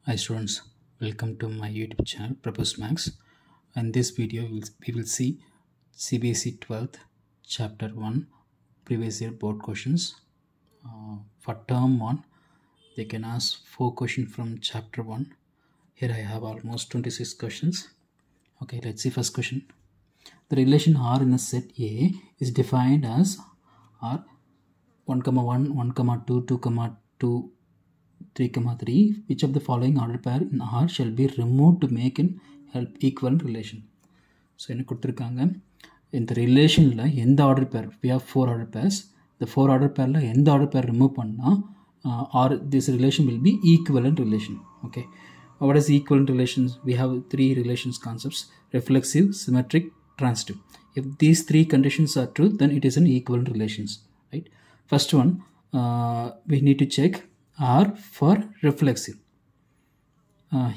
Hi students, welcome to my YouTube channel Propose Max. In this video we will see CBSE 12th chapter 1 previous year board questions. For term 1 they can ask 4 questions from chapter 1. Here I have almost 26 questions. Okay, let's see first question. The relation R in a set A is defined as R 1, 1, 1, 2, 2, 2, 3, 3. Which of the following order pair in R shall be removed to make an help equivalent relation? So என்ன கொடுத்திருக்காங்க, இந்த ரிலேஷன்ல எந்த order பேர், we have 4 order pairs. The 4 order pairல எந்த order பேர் remove பண்ணா or this relation will be equivalent relation. Okay, what is equivalent relations? We have 3 relations concepts: reflexive, symmetric, transitive. If these 3 conditions are true, then it is an equivalent relations, right? First one, we need to check R for reflexive.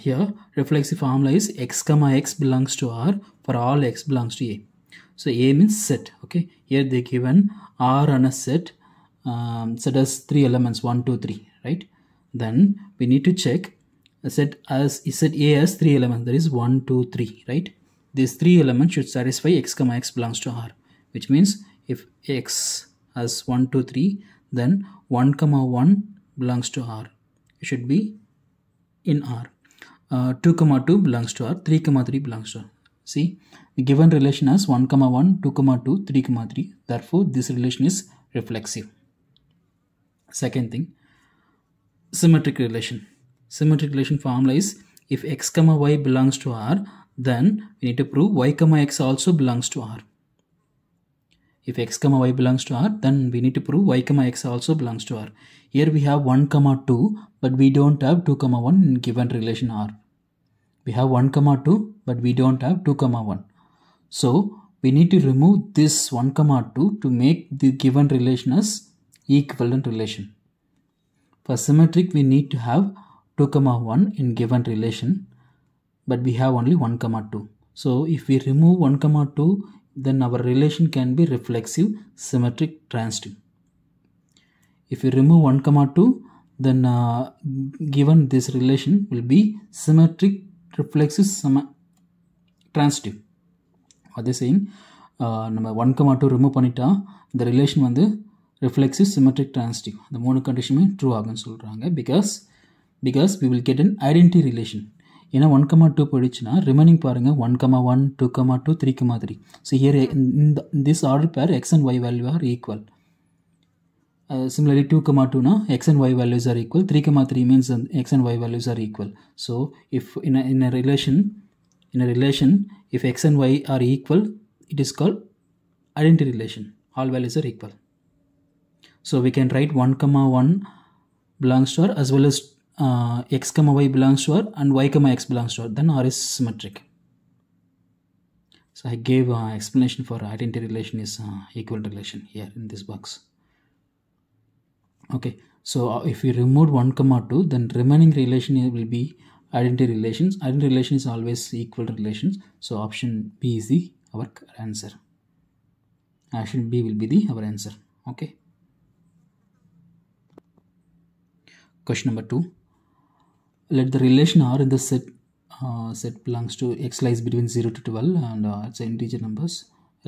Here reflexive formula is x comma x belongs to R for all x belongs to A. So A means set. Okay, here they given R on a set, set as 3 elements 1, 2, 3, right? Then we need to check a set A has 3 elements, that is 1, 2, 3, right? These 3 elements should satisfy x comma x belongs to R, which means if x has 1, 2, 3, then 1 comma 1 belongs to R. It should be in R. 2 comma 2 belongs to R. 3 comma 3 belongs to R. See, the given relation as 1 comma 1, 2 comma 2, 3 comma 3. Therefore, this relation is reflexive. Second thing, symmetric relation. Symmetric relation formula is if x comma y belongs to R, then we need to prove y comma x also belongs to R. If x comma y belongs to R, then we need to prove y comma x also belongs to R. Here we have 1 comma 2, but we don't have 2 comma 1 in given relation R. We have 1 comma 2, but we don't have 2 comma 1. So we need to remove this 1 comma 2 to make the given relation as equivalent relation. For symmetric, we need to have 2 comma 1 in given relation, but we have only 1 comma 2. So if we remove 1 comma 2, then our relation can be reflexive, symmetric, transitive. If we remove 1 comma 2, then given this relation will be symmetric, reflexive, transitive. What they saying, நம்ம 1 comma 2 remove பண்ணிட்டா இந்த relation வந்து reflexive, symmetric, transitive. இந்த மூணு கண்டிஷனுமே true ஆகும்னு சொல்றாங்க. because we will get an identity relation. ஏன்னா 1 comma 2 போயிடுச்சுன்னா ரிமைனிங் பாருங்க 1 comma 1, 2 comma 2, 3 comma 3. So here in this order pair x and y value are equal. Similarly 2 comma 2 na x and y values are equal. 3 comma 3 means x and y values are equal. So if in a relation if x and y are equal, it is called identity relation. All values are equal. So we can write 1 comma 1 belongs to R as well as x comma y belongs to R and y comma x belongs to R. Then R is symmetric. So I gave explanation for identity relation is equal relation here in this box. Okay, so if we remove 1 comma 2, then remaining relation will be identity relations. Identity relation is always equal relations. So option B is our answer. Option B will be our answer. Okay. Question number 2. Let the relation R in the set belongs to x lies between 0 to 12 and it's integer numbers.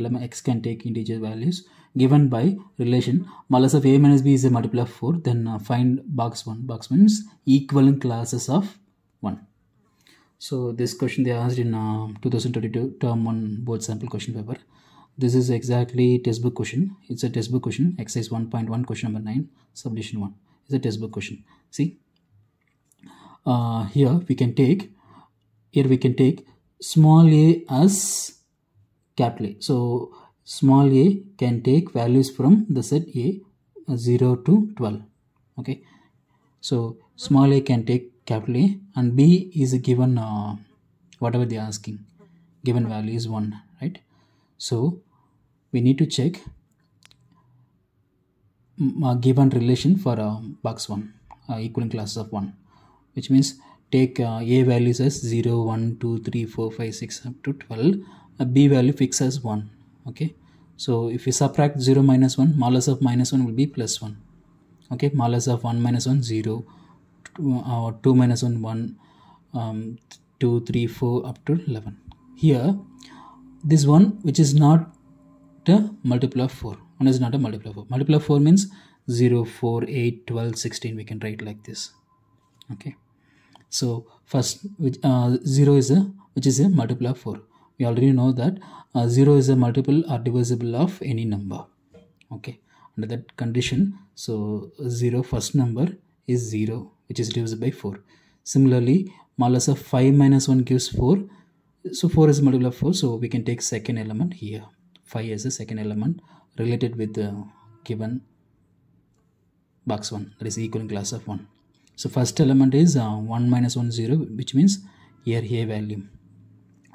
Element x can take integer values given by relation modulus of a minus b is a multiple of 4. Then find box 1. Box means equivalent classes of 1. So this question they asked in 2022 term 1 board sample question paper. This is exactly textbook question. It's a textbook question, exercise 1.1 question number 9 subdivision 1. It's a textbook question. See, here we can take small a as capital A. So small a can take values from the set A 0 to 12. Okay, so small a can take capital A and B is given whatever they are asking, given value is 1, right? So we need to check given relation for box 1, equivalent classes of 1, which means take a values as 0, 1, 2, 3, 4, 5, 6 up to 12. B value fixed as 1. Okay, so if we subtract 0 minus 1, modulus of minus 1 will be plus 1. Okay, modulus of 1 minus 1 0, 2 minus 1 1, 2, 3, 4 up to 11. Here, this one which is not a multiple of 4. One is not a multiple of 4. Multiple of 4 means 0, 4, 8, 12, 16. We can write like this. Okay. So first, 0 is which is a multiple of 4. We already know that 0 is a multiple or divisible of any number. Okay. Under that condition, so 0 first number is 0, which is divisible by 4. Similarly, modulus of 5 minus 1 gives 4. So 4 is a multiple of 4. So we can take second element here. 5 is the second element related with the given box 1, that is equivalent class of 1. So first element is 1 minus 1 0, which means here a value.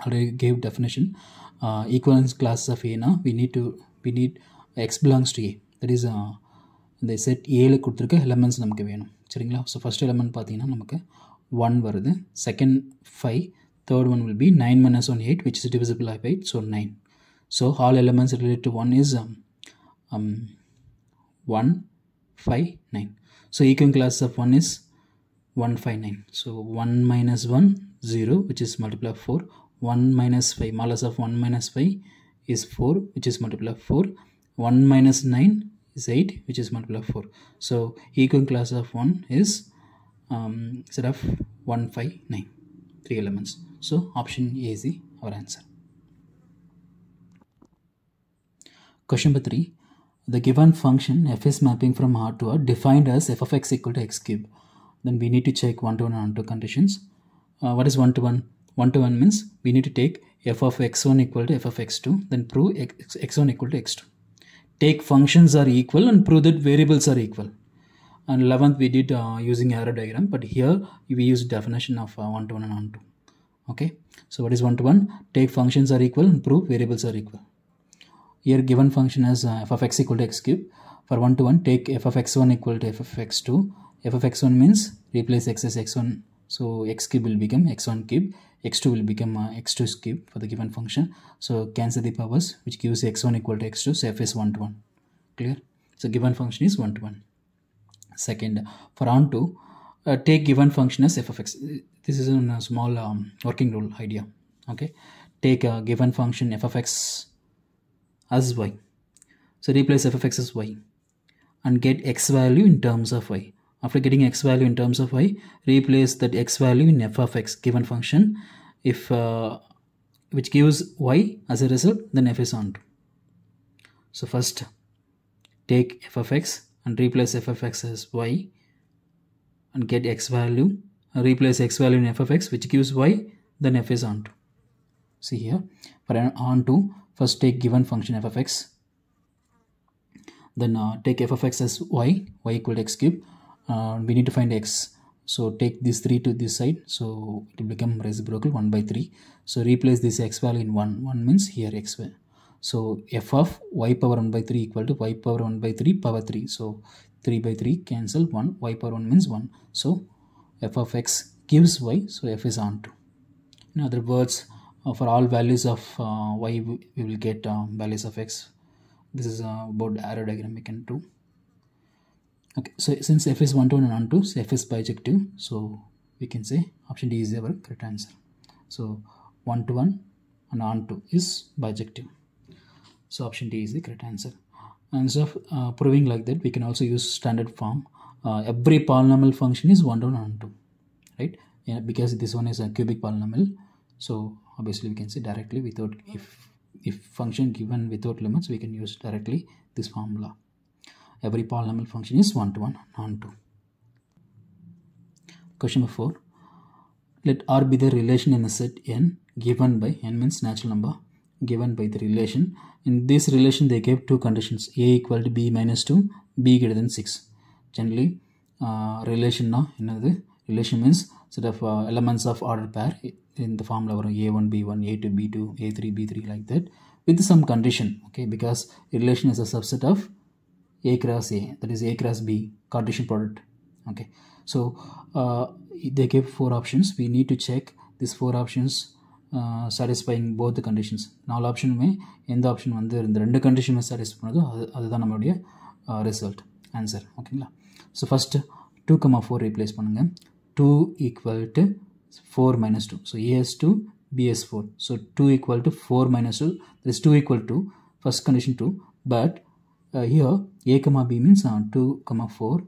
Already gave definition. Equivalence class of A now we need x belongs to A. That is the set A la கொடுத்திருக்க elements நமக்கு வேணும் சரிங்களா. So first element பார்த்தீங்கன்னா நமக்கு 1 வருது, second 5, third one will be 9 minus 1 8, which is divisible by 8, so 9. So all elements related to 1 is 1 5 9. So equivalent class of 1 is 1 5 9. So 1 minus 1 0, which is multiple of 4. 1 minus 5, modulus of 1 minus 5 is 4, which is multiple of 4. 1 minus 9 is 8, which is multiple of 4. So equivalent class of 1 is instead of 1 5 9, 3 elements. So option A is our answer. Question number 3. The given function f is mapping from R to R defined as f of x equal to x cube. Then we need to check 1-to-1 and 1-to conditions. What is 1-to-1? 1-to-1 means we need to take f of x1 equal to f of x2, then prove x1 equal to x2. Take functions are equal and prove that variables are equal. And 11th we did using arrow diagram, but here we use definition of 1-to-1 and 1-to. Okay, so what is 1-to-1? Take functions are equal and prove variables are equal. Here given function as f of x equal to x cube. For 1-to-1, take f of x1 equal to f of x2. F of x1 means replace x as x1, so x cube will become x1 cube, x2 will become x2 cube for the given function. So cancel the powers, which gives x1 equal to x2, so f is 1-to-1. Clear? So given function is 1-to-1. Second, for on-to, take given function as f of x. This is a small working rule idea. Okay, take a given function f of x as y. So replace f of x as y and get x value in terms of y. After getting x value in terms of y, replace that x value in f of x given function, if which gives y as a result, then f is onto. So first take f of x and replace f of x as y and get x value, replace x value in f of x, which gives y, then f is onto. See here, for an onto, first take given function f of x, then take f of x as y equal to x cube. We need to find x, so take this 3 to this side, so it will become reciprocal 1 by 3. So replace this x value in 1 means here x value. So f of y power 1 by 3 equal to y power 1 by 3 power 3. So 3 by 3 cancel 1, y power 1 means 1. So f of x gives y, so f is onto. In other words, for all values of y we will get values of x. This is about arrow diagram we can do. Okay, so since f is 1-to-1 and onto, so f is bijective, so we can say option D is our correct answer. So 1-to-1 and onto is bijective, so option D is the correct answer. And so proving like that, we can also use standard form. Every polynomial function is 1-to-1 and onto, right? Yeah, because this one is a cubic polynomial, so obviously we can say directly without, if function given without limits, we can use directly this formula. Every polynomial function is 1-to-1 onto. Question number 4. Let R be the relation in the set n given by, n means natural number, given by the relation. In this relation they gave two conditions, a equal to b minus 2, b greater than 6. Generally relation now, another relation means set of elements of order pair in the formula a1 b1 a2 b2 a3 b3 like that with some condition. Okay, because relation is a subset of a cross a, that is a cross b, Cartesian product. Okay, so they gave 4 options. We need to check these 4 options satisfying both the conditions. 4 ஆப்ஷனுமே எந்த option வந்து இந்த 2 கண்டிஷனுமே satisfy பண்ணுதோ அதுதான் நம்மளுடைய result answer. ஓகேங்களா, so first 2, 4 replace பண்ணுங்கள். 2 equal to 4 minus 2. So A has 2, B has 4. So 2 equal to 4 minus 2. This 2 equal to first condition 2. But here A comma B means 2 comma 4.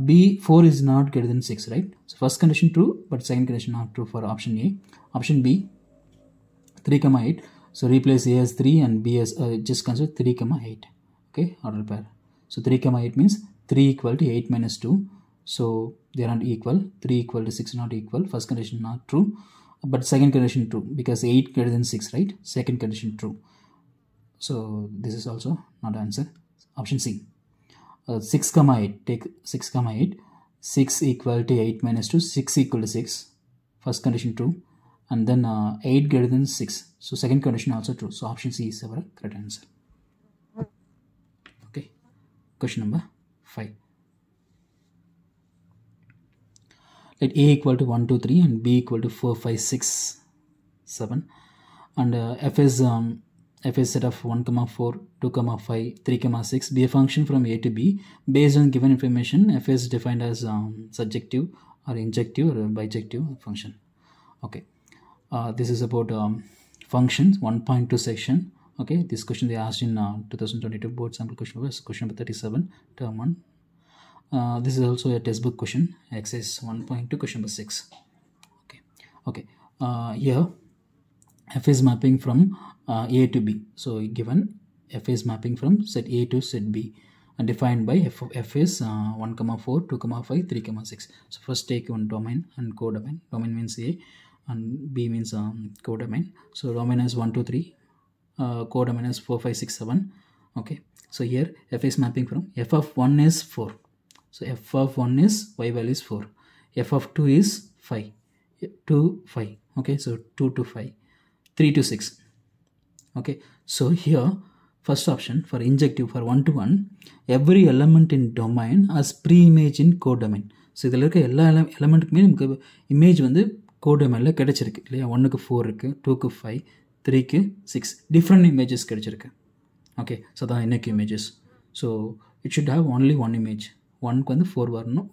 B 4 is not greater than 6, right? So first condition true, but second condition not true for option A. Option B 3 comma 8. So replace A as 3 and B as just consider 3 comma 8. Okay, order pair. So 3 comma 8 means 3 equal to 8 minus 2. So they are not equal. 3 equal to 6 not equal. First condition not true, but second condition true because 8 greater than 6, right? Second condition true. So this is also not answer. Option C. 6 comma 8. Take 6 comma 8. 6 equal to 8 minus 2. 6 equal to 6. First condition true. And then 8 greater than 6. So second condition also true. So option C is our correct answer. Okay. Question number 5. Let A equal to 1, 2, 3 and B equal to 4, 5, 6, 7. And F is set of 1, 4, 2, 5, 3, 6 be a function from A to B. Based on given information, F is defined as surjective or injective or bijective function. Okay. This is about functions 1.2 section. Okay, this question they asked in 2022 board sample question paper, question number 37, term 1. This is also a textbook question, exercise 1.2 question number 6. Okay. Here F is mapping from A to B. So given F is mapping from set A to set B and defined by F is 1, 4, 2, 5, 3, 6. So first take one domain and codomain. Domain means A and B means codomain. So domain is 1, 2, 3. Codomain is 4, 5, 6, 7. Okay. So here F is mapping from F of 1 is 4. So F of 1 is Y value is 4. F of 2 is 5. 2, 5. Okay. So 2 to 5. 3 to 6. Okay. So here first option for injective for 1 to 1, every element in domain has pre-image in codomain. So இதில் இருக்க எல்லா எலமெண்ட்டுக்குமே நமக்கு image வந்து கோடோமைனில் கிடைச்சிருக்கு இல்லையா. 1க்கு 4 இருக்குது, 2க்கு 5, 3க்கு 6 டிஃப்ரெண்ட் இமேஜஸ் கிடைச்சிருக்கு. ஓகே, ஸோ அதான் இன்னைக்கு images. So it should have only one image. 1க்கு வந்து 4 வரணும்,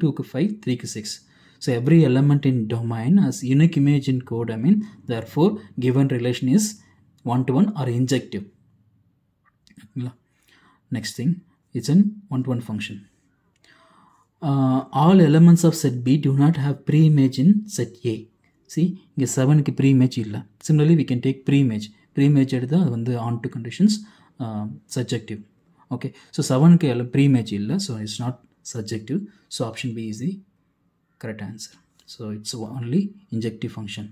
2க்கு 5, 3க்கு 6. So every element in domain has unique image in codomain. Therefore, given relation is 1 to 1 or injective. Next thing, it's an 1 to 1 function. All elements of set B do not have pre-image in set A. See, இங்கே 7க்கு pre-image இல்லை. Similarly, we can take pre-image. Pre-image எடுத்தால் அது வந்து on to conditions subjective. Okay, so 7க்கு pre-image இல்லை, so it's not subjective. So option B is the correct answer. So it's only injective function.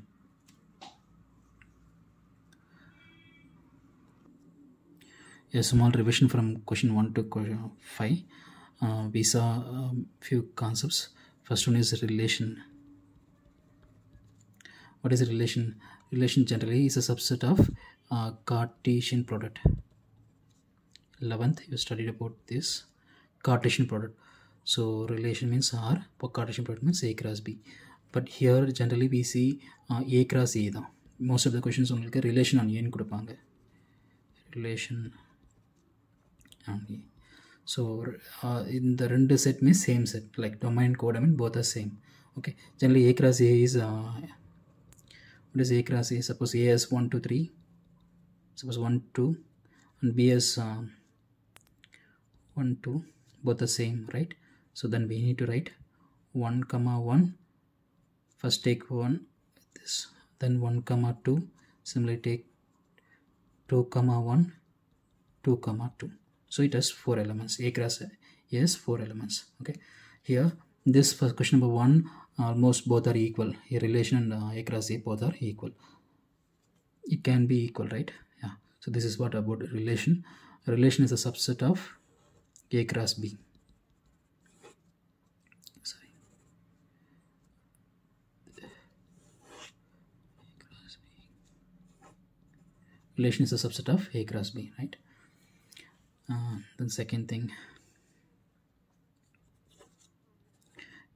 A small revision from question 1 to question 5. We saw a few concepts. First one is relation. What is a relation? Relation generally is a subset of Cartesian product. 11th you studied about this Cartesian product. So relation means R, for Cartesian product means A cross B. But here generally we see A cross A தான். Most of the questions உங்களுக்கு relation on A கொடுப்பாங்க. Relation on A. So in the ரெண்டு set means same set, like domain, codomain both are same. Okay, generally A cross A is what is A cross A? Suppose A has 1, 2, 3. Suppose 1, 2 and B has 1, 2, both the same, right? So then we need to write 1, 1. First take 1, this, then 1, 2. Similarly take 2, 1, 2, 2. So it has 4 elements. A cross A has 4 elements. Okay. Here, this first question number 1, almost both are equal. Here relation and A cross A both are equal. It can be equal, right? Yeah. So this is what about relation. Relation is a subset of A cross B. Sorry. Relation is a subset of A cross B, right? Then second thing,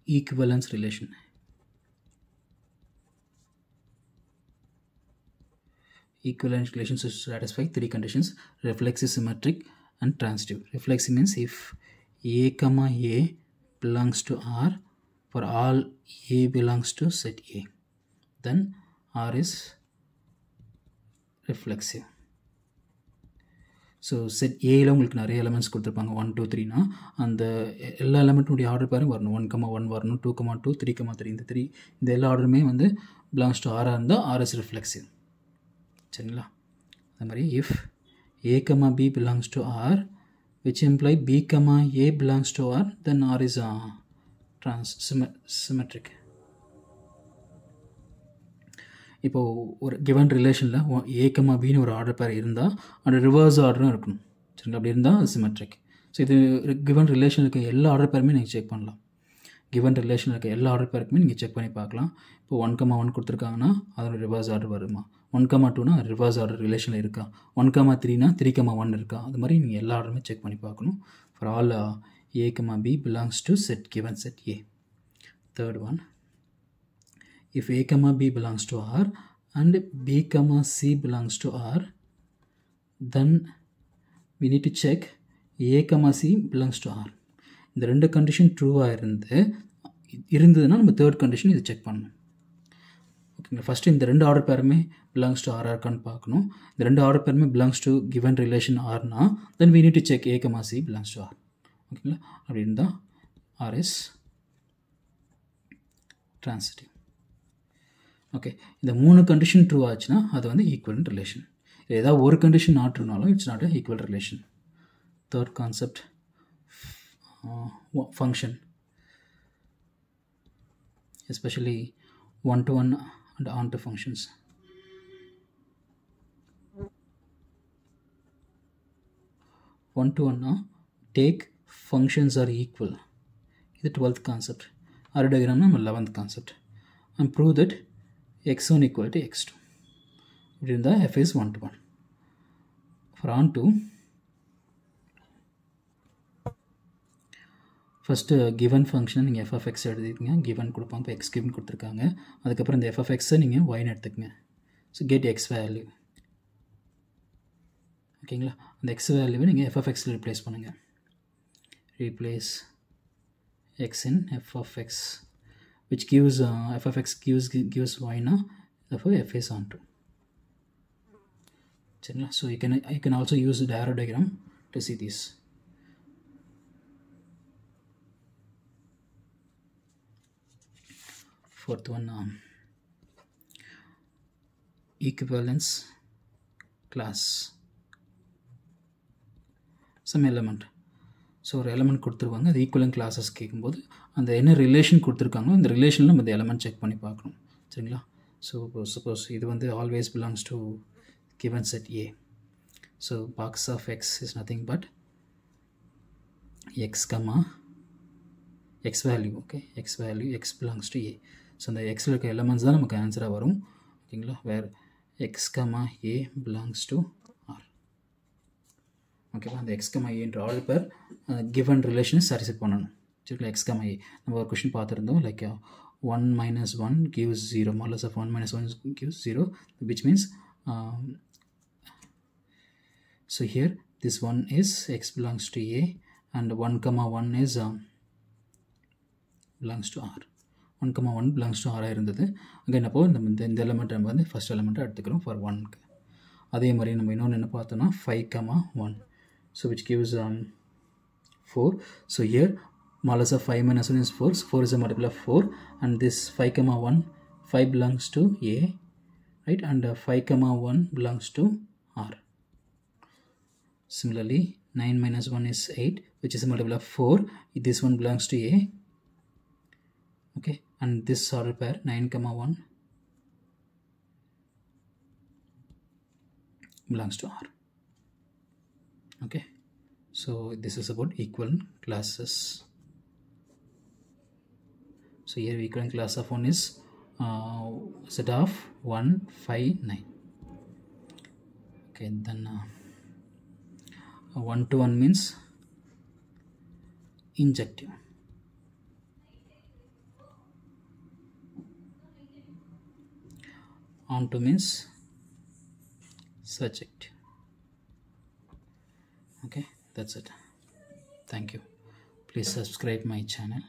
equivalence relation. Equivalence relations to satisfy 3 conditions: reflexive, symmetric and transitive. Reflexive means if A comma A belongs to R for all A belongs to set A. then R is reflexive. So set ஏயில் உங்களுக்கு நிறைய elements கொடுத்துருப்பாங்க 1 2 3னா அந்த எல்லா எலமெண்ட்டுடைய order பேரும் வரணும் 1,1 வரணும் 2,2 3,3 இந்த எல்லா ஆர்டருமே வந்து பிலாங்ஸ் டு ஆராக இருந்தால் ஆர் இஸ் ரிஃப்ளெக்சிவ். சரிங்களா? அது மாதிரி if A, B belongs to R, which imply B, A belongs to R, then R is symmetric. இப்போ ஒரு given ரிலேஷனில் A, Bன்னு ஒரு ஆர்டர் பேர் இருந்தால் அந்த ரிவர்ஸ் ஆர்டரும் இருக்கணும். சரிங்களா? அப்படி இருந்தால் சிமெட்ரிக். ஸோ இது given ரிலேஷனில் இருக்க எல்லா ஆர்டர் பேருமே நீங்கள் செக் பண்ணலாம். given ரிலேஷனில் இருக்க எல்லா ஆர்டர் பேருக்குமே நீங்கள் செக் பண்ணி பார்க்கலாம். இப்போ 1,1 கொடுத்துருக்காங்கன்னா அதோட ரிவர்ஸ் ஆர்டர் வருமா, 1,2னா ரிவர்ஸ் ஆர்டர் ரிலேஷனில் இருக்கா, 1,3னா 3,1 இருக்கா, அது மாதிரி நீங்கள் எல்லா ஆர்டருமே செக் பண்ணி பார்க்கணும். For all A, B belongs to set given set A. Third one, if A, B belongs to R and B, C belongs to R, then we need to check A, C belongs to R. இந்த ரெண்டு condition ட்ரூவாக இருந்ததுன்னா நம்ம third condition இதை check பண்ணணும். ஓகேங்களா? First இந்த ரெண்டு order பேருமே பிலாங்ஸ் டு ஆர் இருக்கான்னு பார்க்கணும். இந்த ரெண்டு ஆர்டர் பேருமே பிலாங்ஸ் டு கிவன் ரிலேஷன் ஆர்னா then we need to check A, C belongs to R. ஓகேங்களா? அப்படி இருந்தால் ஆர் இஸ் ட்ரான்சிட்டிவ். ஓகே, இந்த 3 கண்டிஷன் ட்ரூ ஆச்சுன்னா அது வந்து ஈக்குவலன்ட் ரிலேஷன். ஏதாவது ஒரு கண்டிஷன் நாட் ட்ரூனாலும் it's not a equal relation. Third concept, function, especially one-to-one and onto functions. One-to-one take functions are equal. This is 12th concept. Our diagram is 11th concept. And prove that x1 equal to x2. Within the f is 1-to-1. For onto, first given ஃபங்க்ஷனை நீங்கள் f of X எடுத்துக்கிங்க. Given கொடுப்பாங்க, இப்போ X given கொடுத்துருக்காங்க. அதுக்கப்புறம் இந்த F of எக்ஸை நீங்கள் ஒய்னு எடுத்துக்கங்க. So get x value. ஓகேங்களா? அந்த எக்ஸ் வேல்யூவை நீங்கள் எஃப் ஆஃப் எக்ஸில் ரீப்ளேஸ் பண்ணுங்கள். Replace x in f of x which gives f of x gives ஒய்னா therefore f is onto. சரிங்களா? ஸோ you can also use the arrow diagram to see this. Fourth one, equivalence class, some element. So ஒரு element கொடுத்துருவாங்க, அது equivalent classes கேட்கும்போது அந்த என்ன relation கொடுத்துருக்காங்களோ அந்த ரிலேஷனில் நம்ம அந்த எலமெண்ட் செக் பண்ணி பார்க்கணும். சரிங்களா? ஸோ சப்போஸ் இது வந்து always belongs to given set A. So box of x is nothing but x comma x value. Okay, x value, x belongs to A. So அந்த எக்ஸில் இருக்க எலமெண்ட்ஸ் தான் நமக்கு ஆன்சராக வரும். ஓகேங்களா? Where x comma a belongs to R. ஓகேவா? அந்த எக்ஸ் கமா ஏன்ற ஆர்டர் பேர் கிவன் ரிலேஷனை சாட்டிஸ்ஃபை பண்ணணும். சரிங்களா? எக்ஸ் கமா ஏ நம்ம ஒரு கொஷின் பார்த்துருந்தோம். Like 1 minus 1 gives 0, modulus of 1 minus 1 gives 0, which means so here this one is x belongs to A and 1 comma 1 is belongs to R. 1 comma 1 belongs to R இருந்தது. Again அப்போ இந்த element நம்ம வந்து first எலிமெண்ட்டாக எடுத்துக்கிறோம் for 1க்கு. அதே மாதிரி நம்ம இன்னொன்று என்ன பார்த்தோம்னா 5 comma 1, so which gives 4. So here modulus of 5 minus 1 is 4, so 4 is a multiple of 4, and this 5 comma 1, 5 belongs to A, right, and 5 comma 1 belongs to R. Similarly 9 minus 1 is 8, which is a multiple of 4, this one belongs to A. Okay, and this order pair 9 comma 1 belongs to R. Okay, so this is about equivalent classes. So here equivalent class of 1 is set of 1 5 9. Okay, then 1 to 1 means injective. Onto means surjective. Okay, that's it. Thank you. Please subscribe my channel.